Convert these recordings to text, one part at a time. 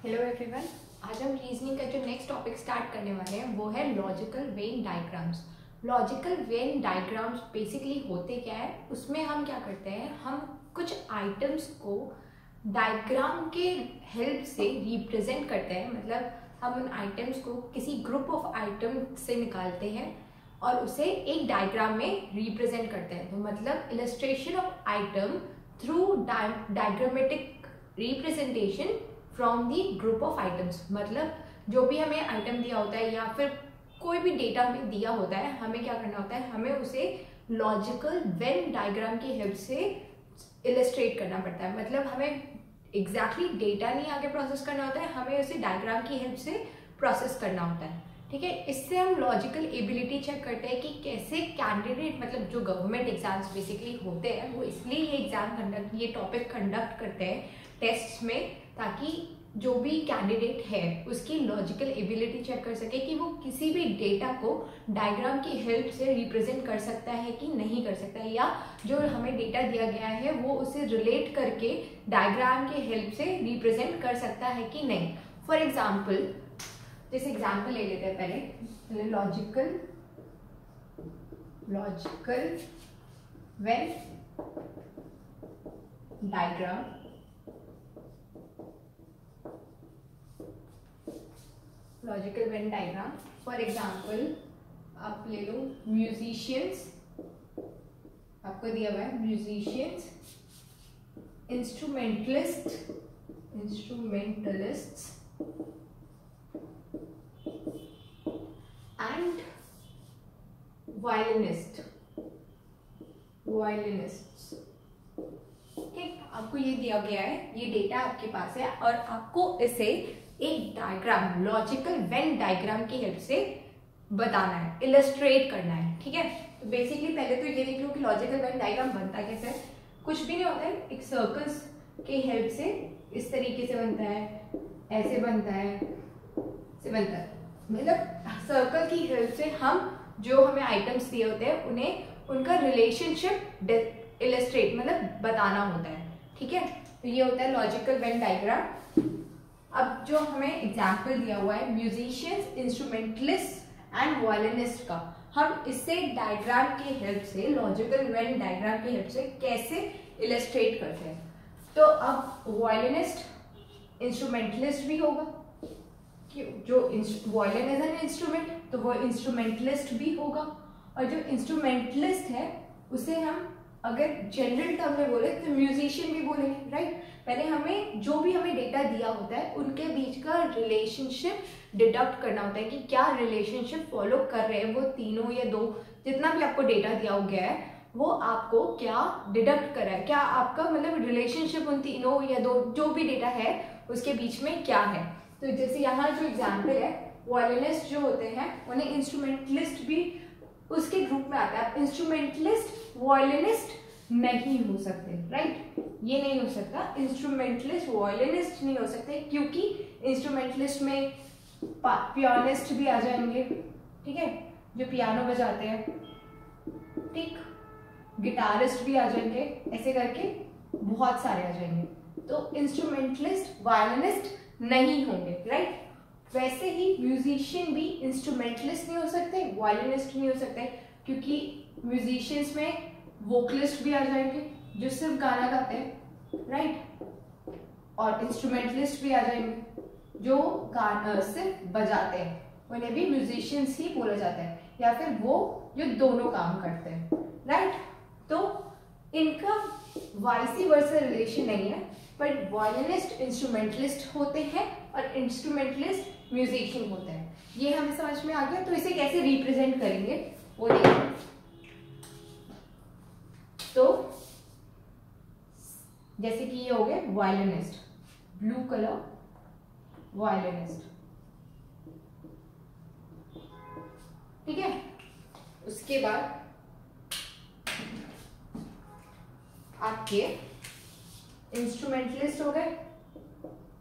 Hello everyone. आज हम reasoning का जो नेक्स्ट टॉपिक स्टार्ट करने वाले हैं वो है logical Venn diagrams. Logical Venn diagrams basically होते क्या है, उसमें हम क्या करते हैं, हम कुछ आइटम्स को डायग्राम के हेल्प से रिप्रेजेंट करते हैं। मतलब हम उन आइटम्स को किसी ग्रुप ऑफ आइटम से निकालते हैं और उसे एक डायग्राम में रिप्रेजेंट करते हैं। तो मतलब illustration of item through diagrammatic representation from the group of items. मतलब जो भी हमें आइटम दिया होता है या फिर कोई भी डेटा हमें दिया होता है, हमें क्या करना होता है, हमें उसे लॉजिकल वेन डायग्राम की हेल्प से इलस्ट्रेट करना पड़ता है। मतलब हमें एग्जैक्टली डेटा नहीं आगे प्रोसेस करना होता है, हमें उसे डायग्राम की हेल्प से प्रोसेस करना होता है। ठीक है, इससे हम लॉजिकल एबिलिटी चेक करते हैं कि कैसे कैंडिडेट, मतलब जो गवर्नमेंट एग्जाम्स बेसिकली होते हैं वो इसलिए ये टॉपिक कंडक्ट करते हैं टेस्ट्स में, ताकि जो भी कैंडिडेट है उसकी लॉजिकल एबिलिटी चेक कर सके कि वो किसी भी डेटा को डायग्राम की हेल्प से रिप्रेजेंट कर सकता है कि नहीं कर सकता है, या जो हमें डेटा दिया गया है वो उसे रिलेट करके डायग्राम के हेल्प से रिप्रेजेंट कर सकता है कि नहीं। फॉर एग्जाम्पल, जैसे एग्जाम्पल ले लेते हैं पहले, logical Venn diagram. Logical Venn diagram for example आप ले लो म्यूजिशियंस, आपको दिया हुआ है म्यूजिशियंस, इंस्ट्रूमेंटलिस्ट्स एंड वायलिनिस्ट्स। ठीक, आपको ये दिया गया है, ये डेटा आपके पास है और आपको इसे एक डायग्राम, लॉजिकल वेन डायग्राम की हेल्प से बताना है, इलस्ट्रेट करना है। ठीक है, तो बेसिकली पहले तो ये देख लो कि लॉजिकल वेन डायग्राम बनता कैसे है। कुछ भी नहीं होता है, एक सर्कल्स के हेल्प से इस तरीके से बनता है, ऐसे बनता है, से बनता है। मतलब सर्कल की हेल्प से हम जो हमें आइटम्स दिए होते हैं उन्हें उनका रिलेशनशिप इलस्ट्रेट, मतलब बताना होता है। ठीक है, तो ये होता है लॉजिकल वेन डायग्राम। अब जो हमें एग्जाम्पल दिया हुआ है म्यूजिशियंस, इंस्ट्रूमेंटलिस्ट एंड वायलिनिस्ट का, हम इससे डायग्राम की हेल्प से, लॉजिकल वेन डायग्राम की हेल्प से कैसे इलस्ट्रेट करते हैं। तो अब वायलिनिस्ट, इंस्ट्रूमेंटलिस्ट भी होगा, जो वायलिन इज एन इंस्ट्रूमेंट तो वो इंस्ट्रूमेंटलिस्ट भी होगा, और जो इंस्ट्रूमेंटलिस्ट है उसे हम अगर जनरल टर्म में बोले तो म्यूजिशियन भी बोलेंगे। राइट, पहले हमें जो भी हमें डेटा दिया होता है उनके बीच का रिलेशनशिप डिडक्ट करना होता है कि क्या रिलेशनशिप फॉलो कर रहे हैं वो तीनों या दो, जितना भी आपको डेटा दिया गया है वो आपको क्या डिडक्ट कर रहा है, क्या आपका मतलब रिलेशनशिप उन तीनों या दो जो भी डेटा है उसके बीच में क्या है। तो जैसे यहाँ जो एग्जाम्पल है, वायलिनिस्ट जो होते हैं उन्हें इंस्ट्रूमेंटलिस्ट भी उसके ग्रुप में आता है। इंस्ट्रूमेंटलिस्ट वायलिनिस्ट नहीं हो सकते, राइट, ये नहीं हो सकता, इंस्ट्रूमेंटलिस्ट वायलिनिस्ट नहीं हो सकते, क्योंकि इंस्ट्रूमेंटलिस्ट में पियानिस्ट भी आ जाएंगे, ठीक है, जो पियानो बजाते हैं, ठीक, गिटारिस्ट भी आ जाएंगे, ऐसे करके बहुत सारे आ जाएंगे। तो इंस्ट्रूमेंटलिस्ट वायलिनिस्ट नहीं होंगे, राइट। वैसे ही म्यूजिशियन भी इंस्ट्रूमेंटलिस्ट नहीं हो सकते, वायलिनिस्ट नहीं हो सकते, क्योंकि म्यूजिशियंस में वोकलिस्ट भी आ जाएंगे जो सिर्फ गाना गाते हैं, राइट, और इंस्ट्रूमेंटलिस्ट भी आ जाएंगे जो गाना सिर्फ बजाते हैं, उन्हें भी म्यूजिशियंस ही बोला जाता है, या फिर वो जो दोनों काम करते हैं, राइट। तो इनका वाइस वर्सा रिलेशन नहीं है, पर वायलिनिस्ट इंस्ट्रूमेंटलिस्ट होते हैं और इंस्ट्रूमेंटलिस्ट म्यूजिशियन होते हैं। ये हमें समझ में आ गया। तो इसे कैसे रिप्रेजेंट करेंगे वो देखिए। तो जैसे कि ये हो गए वायलिनिस्ट, ब्लू कलर वायलिनिस्ट, ठीक है। उसके बाद आपके इंस्ट्रूमेंटलिस्ट हो गए,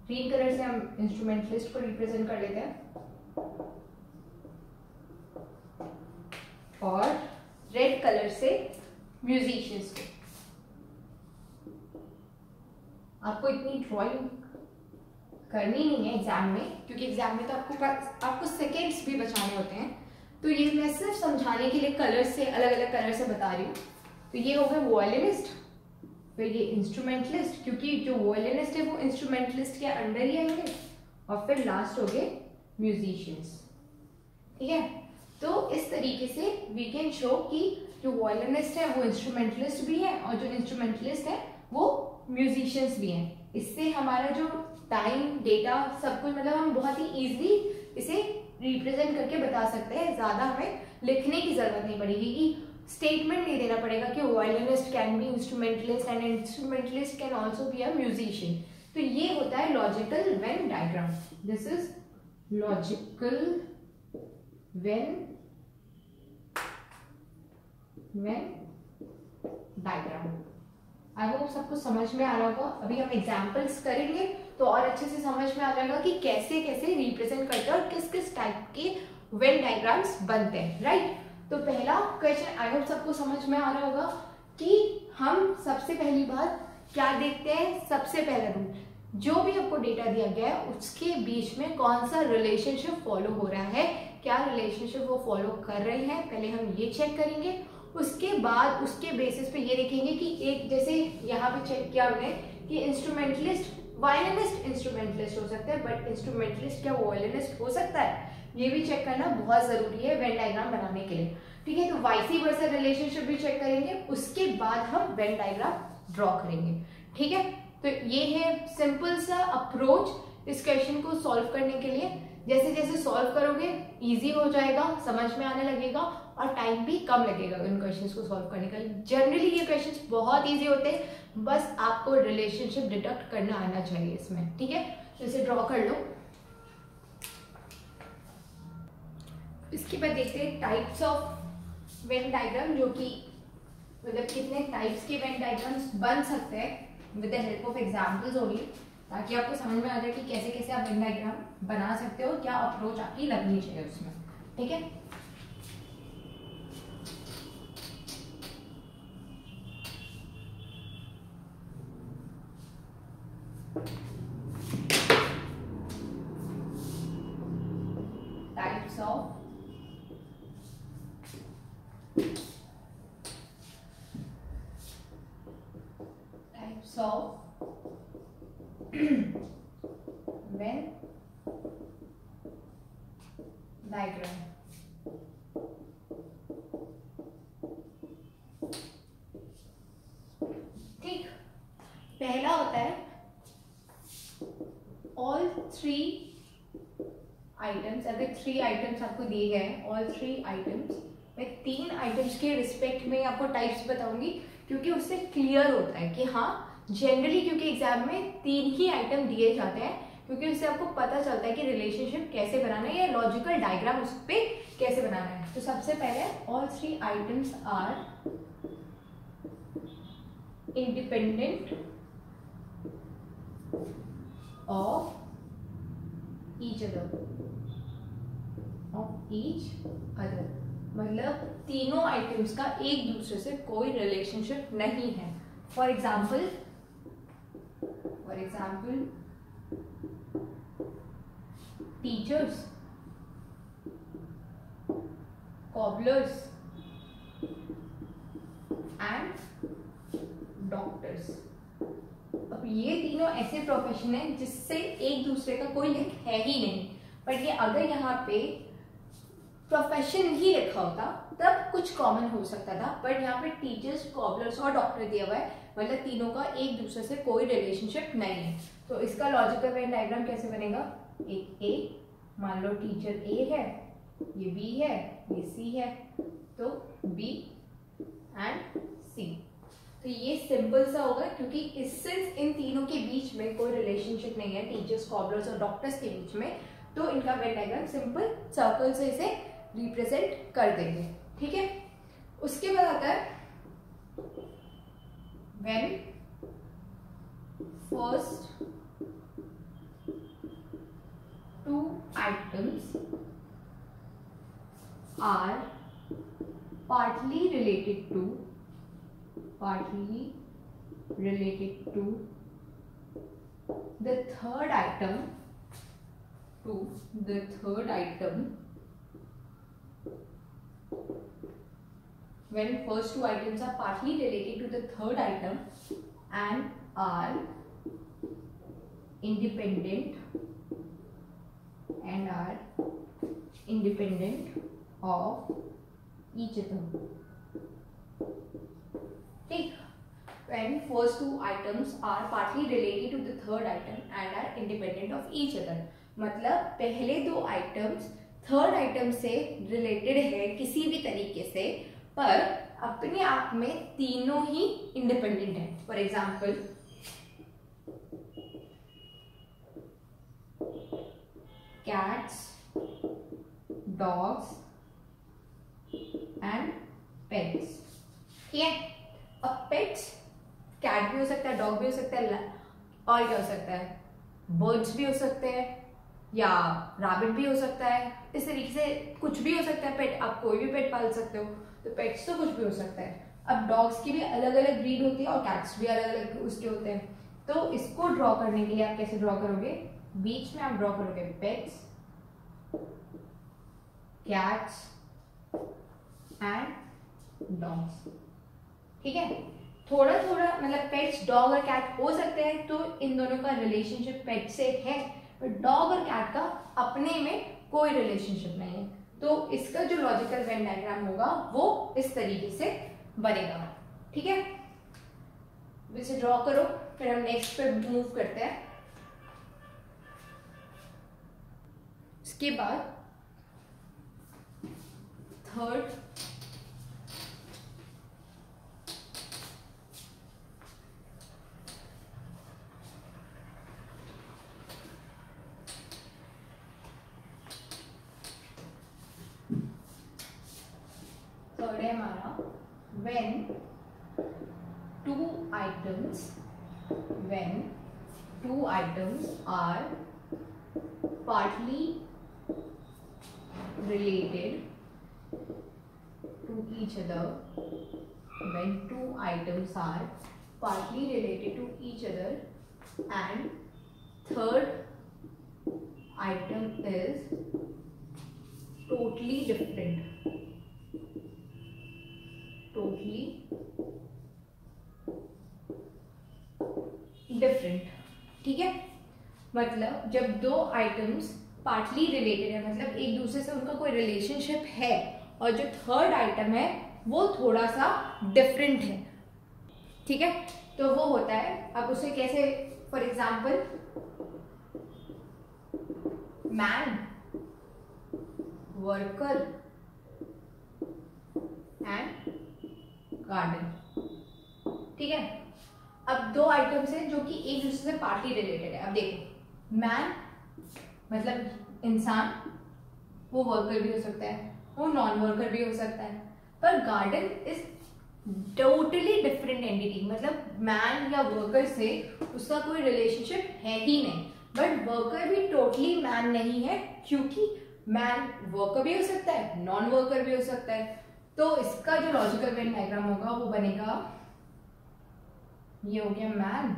ग्रीन कलर से हम इंस्ट्रूमेंटलिस्ट को रिप्रेजेंट कर लेते हैं, और रेड कलर से म्यूजिशियंस को। आपको इतनी ड्राइंग करनी नहीं है एग्जाम में, क्योंकि एग्जाम में तो आपको सेकेंड्स भी बचाने होते हैं। तो ये मैं सिर्फ समझाने के लिए कलर से, अलग अलग कलर से बता रही हूँ। तो ये हो गए वॉयलिनिस्ट, फिर ये इंस्ट्रूमेंटलिस्ट, क्योंकि जो वॉयलिनिस्ट है वो इंस्ट्रूमेंटलिस्ट के अंडर ही आएंगे, और फिर लास्ट हो गए म्यूजिशियंस। ठीक है, तो इस तरीके से वी कैन शो कि जो वॉयलिनिस्ट है वो इंस्ट्रूमेंटलिस्ट भी है, और जो इंस्ट्रूमेंटलिस्ट है वो म्यूजिशियंस भी हैं। इससे हमारा जो टाइम, डेटा, सब कुछ मतलब हम बहुत ही इजीली इसे रिप्रेजेंट करके बता सकते हैं। ज्यादा हमें लिखने की जरूरत नहीं पड़ेगी, कि स्टेटमेंट नहीं देना पड़ेगा कि violinist can be instrumentalist and instrumentalist can also be a musician. तो ये होता है logical Venn diagram. This is logical Venn diagram. I hope सबको समझ में आ रहा होगा। अभी हम एग्जाम्पल्स करेंगे तो और अच्छे से समझ में आ जाएगा कि कैसे कैसे रिप्रेजेंट करते हैं और किस किस टाइप के वेन डायग्राम्स बनते हैं, राइट। तो पहला क्वेश्चन आई होप सबको समझ में आ रहा होगा कि हम सबसे पहली बात क्या देखते हैं। सबसे पहला रूल, जो भी आपको डेटा दिया गया है उसके बीच में कौन सा रिलेशनशिप फॉलो हो रहा है, क्या रिलेशनशिप वो फॉलो कर रहे हैं, पहले हम ये चेक करेंगे। उसके बाद उसके बेसिस पे ये देखेंगे कि एक, जैसे यहाँ पे चेक किया हमने कि इंस्ट्रूमेंटलिस्ट, वायलिनिस्ट इंस्ट्रूमेंटलिस्ट हो सकता है, बट इंस्ट्रूमेंटलिस्ट क्या वायलिनिस्ट हो सकता है, ये भी चेक करना बहुत जरूरी है वेन डायग्राम बनाने के लिए। ठीक है, तो वाइसी वर्सा रिलेशनशिप भी चेक करेंगे, उसके बाद हम वेन डायग्राम ड्रॉ करेंगे। ठीक है, तो ये है सिंपल सा अप्रोच इस क्वेश्चन को सॉल्व करने के लिए। जैसे जैसे सॉल्व करोगे इजी हो जाएगा, समझ में आने लगेगा और टाइम भी कम लगेगा इन क्वेश्चंस को सॉल्व करने का। जनरली ये क्वेश्चंस बहुत इजी होते हैं, बस आपको रिलेशनशिप डिटेक्ट करना आना चाहिए इसमें। ठीक है, तो इसे ड्रॉ कर लो। इसके बाद देखते हैं टाइप्स ऑफ वेन डायग्राम, जो कि मतलब कितने टाइप्स के वेन डायग्राम्स बन सकते हैं with the help of examples only, ताकि आपको समझ में आ जाए कि कैसे कैसे आप वेन डायग्राम बना सकते हो, क्या अप्रोच आपकी लगनी चाहिए उसमें। ठीक है, टाइप्स ऑफ वेन डायग्राम। ठीक, पहला होता है ऑल थ्री आइटम्स। अगर 3 आइटम्स आपको दिए गए हैं, ऑल 3 आइटम्स, मैं 3 आइटम्स के रिस्पेक्ट में आपको टाइप्स बताऊंगी, क्योंकि उससे क्लियर होता है कि हाँ जनरली, क्योंकि एग्जाम में 3 ही आइटम दिए जाते हैं, क्योंकि उससे आपको पता चलता है कि रिलेशनशिप कैसे बनाना है या लॉजिकल डायग्राम उस पर कैसे बनाना है। तो सबसे पहले all 3 items are independent of each other, मतलब तीनों आइटम्स का एक दूसरे से कोई रिलेशनशिप नहीं है। For example teachers, cobblers and doctors. अब ये तीनों ऐसे प्रोफेशन है जिससे एक दूसरे का कोई लिंक है ही नहीं, बट ये अगर यहाँ पे प्रोफेशन ही लिखा होता तब कुछ कॉमन हो सकता था, बट यहाँ पे टीचर्स, कॉबलर्स और डॉक्टर दिया हुआ है, मतलब तीनों का एक दूसरे से कोई रिलेशनशिप नहीं है। तो इसका लॉजिकल वेन डायग्राम कैसे बनेगा, एक ए, मान लो टीचर ए है, ये बी है, ये सी है, तो बी एंड सी। तो ये सिंपल सा होगा, क्योंकि इससे इन तीनों के बीच में कोई रिलेशनशिप नहीं है, टीचर्स, कॉबलर्स और डॉक्टर्स के बीच में, तो इनका वेन डायग्राम सिंपल सर्कल से इसे रिप्रेजेंट कर देंगे। ठीक है, उसके बाद आता है when first 2 items are partly related to the third item to the third item when first two items are partly related to the third item and are independent of each other. ठीक, when first two items are partly related to the third item and are independent of each other, मतलब पहले दो items third item से related है किसी भी तरीके से, पर अपने आप में तीनों ही इंडिपेंडेंट है. For example cats, dogs and pets. ठीक है, अब पेट्स कैट भी हो सकता है, डॉग भी हो सकता है, और क्या हो सकता है, बर्ड्स भी हो सकते हैं या रैबिट भी हो सकता है. इस तरीके से कुछ भी हो सकता है पेट. आप कोई भी पेट पाल सकते हो, तो पेट्स तो कुछ भी हो सकता है. अब डॉग्स की भी अलग अलग ब्रीड होती है और कैट्स भी अलग अलग उसके होते हैं. तो इसको ड्रॉ करने के लिए आप कैसे ड्रॉ करोगे, बीच में आप ड्रॉ करोगे पेट्स, कैट्स एंड डॉग्स. ठीक है, थोड़ा थोड़ा मतलब पेट्स डॉग और कैट हो सकते हैं, तो इन दोनों का रिलेशनशिप पेट से है, पर डॉग और कैट का अपने में कोई रिलेशनशिप नहीं है. तो इसका जो लॉजिकल वेन डायग्राम होगा वो इस तरीके से बनेगा. ठीक है, इसे ड्रॉ करो, फिर हम नेक्स्ट पे मूव करते हैं. इसके बाद थर्ड है हमारा when two items are partly related to each other, when two items are partly related to each other and third item is totally different. ठीक है, मतलब जब दो आइटम्स पार्टली रिलेटेड है, मतलब एक दूसरे से उनका कोई रिलेशनशिप है, और जो थर्ड आइटम है वो थोड़ा सा डिफरेंट है. ठीक है, तो वो होता है. अब उसे कैसे, for example man, worker and garden. ठीक है, अब दो आइटम्स हैं जो कि एक दूसरे से पार्टली रिलेटेड है. अब देखो, मैन मतलब इंसान, वो वर्कर भी हो सकता है, वो नॉन वर्कर भी हो सकता है, पर garden is totally different entity. मतलब मैन या वर्कर से उसका कोई रिलेशनशिप है ही नहीं, बट वर्कर भी टोटली मैन नहीं है, क्योंकि मैन वर्कर भी हो सकता है, नॉन वर्कर भी हो सकता है. तो इसका जो लॉजिकल वेन डायग्राम होगा वो बनेगा, ये हो गया मैन,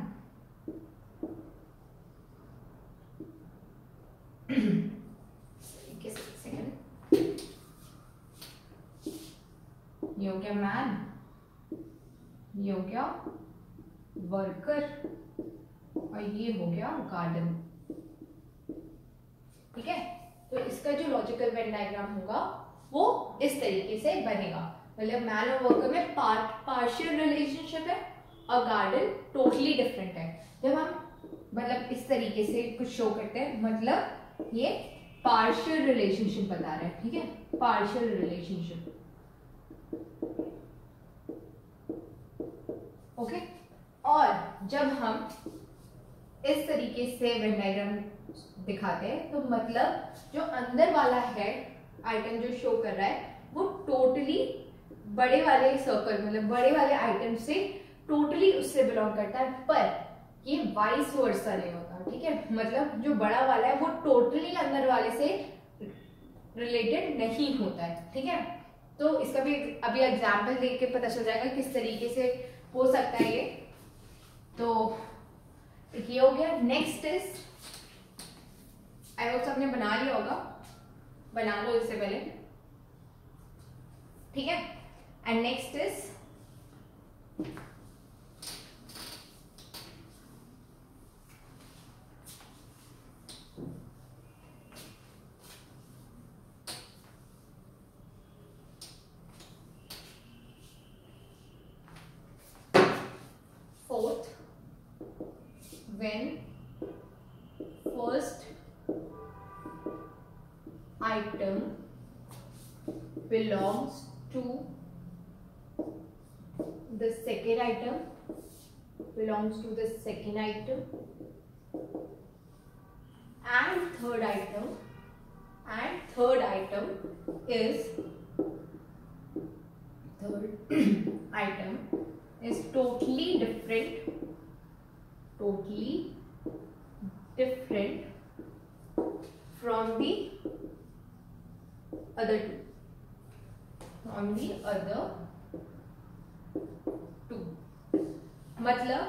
ये हो गया मैन, ये हो गया वर्कर, और ये हो गया गार्डन. ठीक है, तो इसका जो लॉजिकल वेन डायग्राम होगा वो इस तरीके से बनेगा. मतलब मैन और वर्कर में पार्शियल रिलेशनशिप है और गार्डन टोटली डिफरेंट है. जब हम मतलब इस तरीके से कुछ शो करते हैं, मतलब ये पार्शियल रिलेशनशिप बता रहे हैं. ठीक है, पार्शियल रिलेशनशिप. ओके, और जब हम इस तरीके से वेन डायग्राम दिखाते हैं, तो मतलब जो अंदर वाला है आइटम जो शो कर रहा है वो टोटली बड़े वाले सर्कल, मतलब बड़े वाले आइटम से टोटली उससे बिलोंग करता है, पर ये वाइस वर्सा नहीं होता. ठीक है, मतलब जो बड़ा वाला है वो टोटली अंदर वाले से रिलेटेड नहीं होता है. ठीक है, तो इसका भी अभी एग्जाम्पल देख के पता चल जाएगा किस तरीके से हो सकता है ये. तो ये हो गया. नेक्स्ट इज, आई होप सबने बना लिया होगा, बना लो इससे पहले, ठीक है। And next is fourth, when first item belongs to the second item, belongs to the second item, and third item is totally different from the other two, मतलब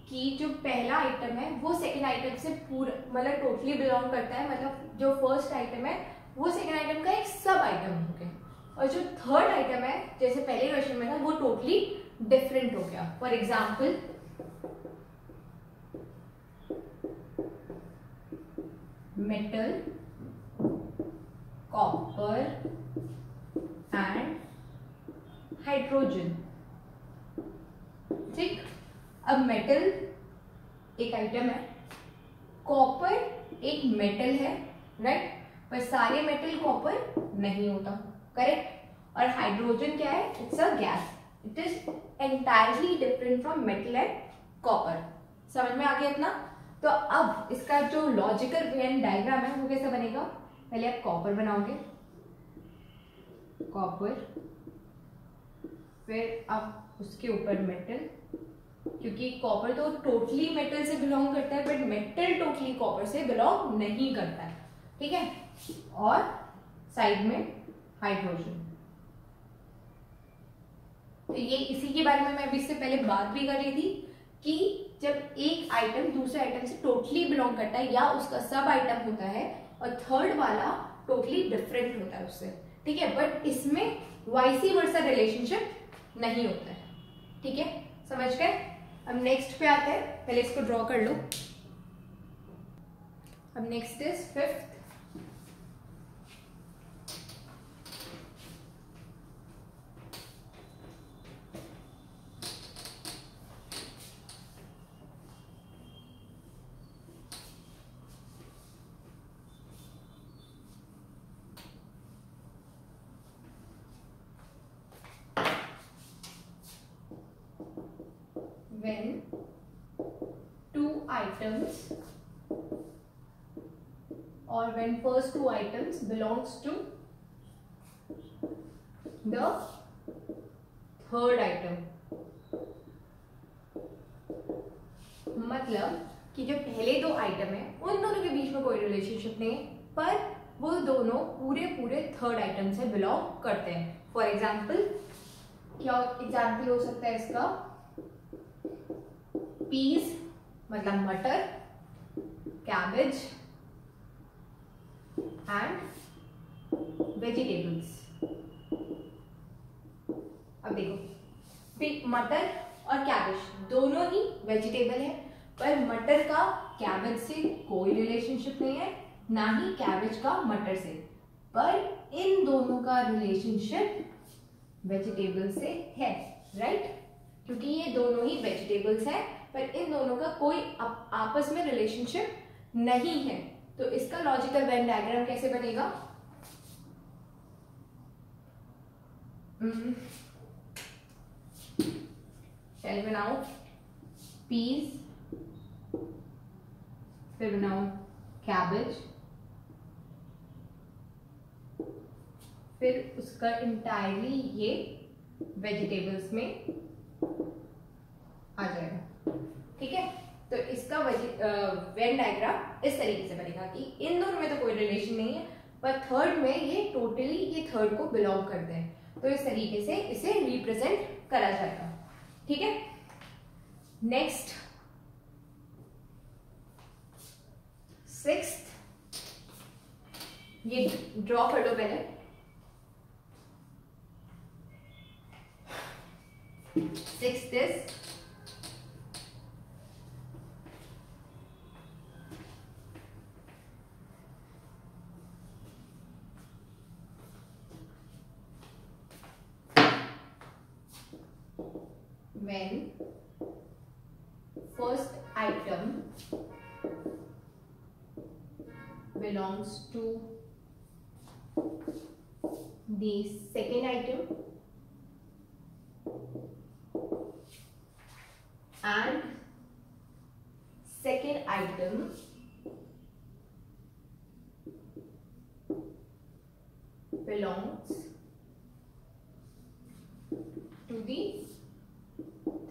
कि जो पहला आइटम है वो सेकेंड आइटम से पूरा मतलब टोटली बिलोंग करता है, मतलब जो फर्स्ट आइटम है वो सेकेंड आइटम का एक सब आइटम हो गया, और जो थर्ड आइटम है जैसे पहले क्वेश्चन में था वो टोटली डिफरेंट हो गया। For example metal, copper and hydrogen, ठीक। अब मेटल एक आइटम है, कॉपर एक मेटल है, राइट, पर सारे मेटल कॉपर नहीं होता, करेक्ट। और हाइड्रोजन क्या है, it's a gas, it is entirely different from metal and copper. समझ में आ गया इतना? तो अब इसका जो लॉजिकल वेन डायग्राम है वो कैसे बनेगा, पहले आप कॉपर बनाओगे, कॉपर, फिर आप उसके ऊपर मेटल, क्योंकि कॉपर तो टोटली मेटल से बिलोंग करता है बट मेटल टोटली कॉपर से बिलोंग नहीं करता है, ठीक है। और साइड में हाइड्रोजन। तो ये इसी के बारे में मैं अभी इससे पहले बात भी कर रही थी कि जब एक आइटम दूसरे आइटम से टोटली बिलोंग करता है या उसका सब आइटम होता है और थर्ड वाला टोटली डिफरेंट होता है उससे, ठीक है, बट इसमें वाइसी वर्सा रिलेशनशिप नहीं होता है, ठीक है, समझ गए। अब नेक्स्ट पे आते हैं, पहले इसको ड्रॉ कर लो। अब next is fifth, when two items or when first two items belongs to the third item, मतलब कि जो पहले दो आइटम है उन दोनों के बीच में कोई रिलेशनशिप नहीं है, पर वो दोनों पूरे थर्ड आइटम से बिलोंग करते हैं। फॉर एग्जाम्पल, क्या एग्जाम्पल हो सकता है इसका, पीस मतलब मटर, कैबेज एंड वेजिटेबल्स। अब देखो, मटर और कैबेज दोनों ही वेजिटेबल है, पर मटर का कैबेज से कोई रिलेशनशिप नहीं है, ना ही कैबेज का मटर से, पर इन दोनों का रिलेशनशिप वेजिटेबल से है, राइट, क्योंकि ये दोनों ही वेजिटेबल्स हैं, पर इन दोनों का कोई आपस में रिलेशनशिप नहीं है। तो इसका लॉजिकल वेन डायग्राम कैसे बनेगा, पहले बनाओ पीस, फिर बनाओ कैबेज, फिर उसका इंटायरली ये वेजिटेबल्स में आ जाएगा, ठीक है। तो इसका वेन डायग्राम इस तरीके से बनेगा कि इन दोनों में तो कोई रिलेशन नहीं है, पर थर्ड में ये टोटली ये थर्ड को बिलोंग करते हैं, तो इस तरीके से इसे रिप्रेजेंट करा जाएगा, ठीक है। नेक्स्ट सिक्स्थ, ये ड्रॉ कर लो पहले। Six this, when first item belongs to the second item and second item belongs to the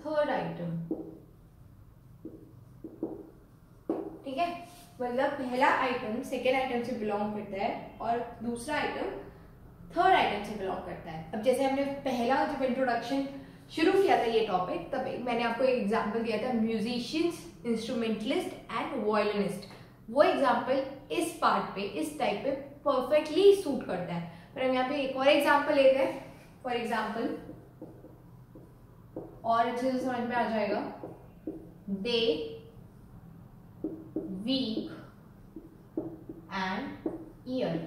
third item. ठीक है, मतलब पहला आइटम सेकेंड आइटम से बिलोंग करता है और दूसरा आइटम थर्ड आइटम से बिलोंग करता है। अब जैसे हमने पहला जब इंट्रोडक्शन शुरू किया था ये टॉपिक, तब मैंने आपको एक एग्जांपल दिया था म्यूजिशियंस, इंस्ट्रूमेंटलिस्ट एंड वायलिनिस्ट। वो एग्जांपल इस पार्ट पे, इस टाइप पे परफेक्टली सूट करता है। पर हम यहाँ पे एक और एग्जांपल लेते हैं। फॉर एग्जांपल, और अच्छे से समझ में आ जाएगा, डे, वीक एंड ईयर।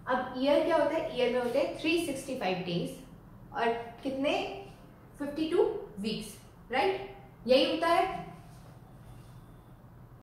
अब ईयर क्या होता है? ईयर में होते हैं 365 डेज और कितने? 52 वीक्स, राइट? यही होता है।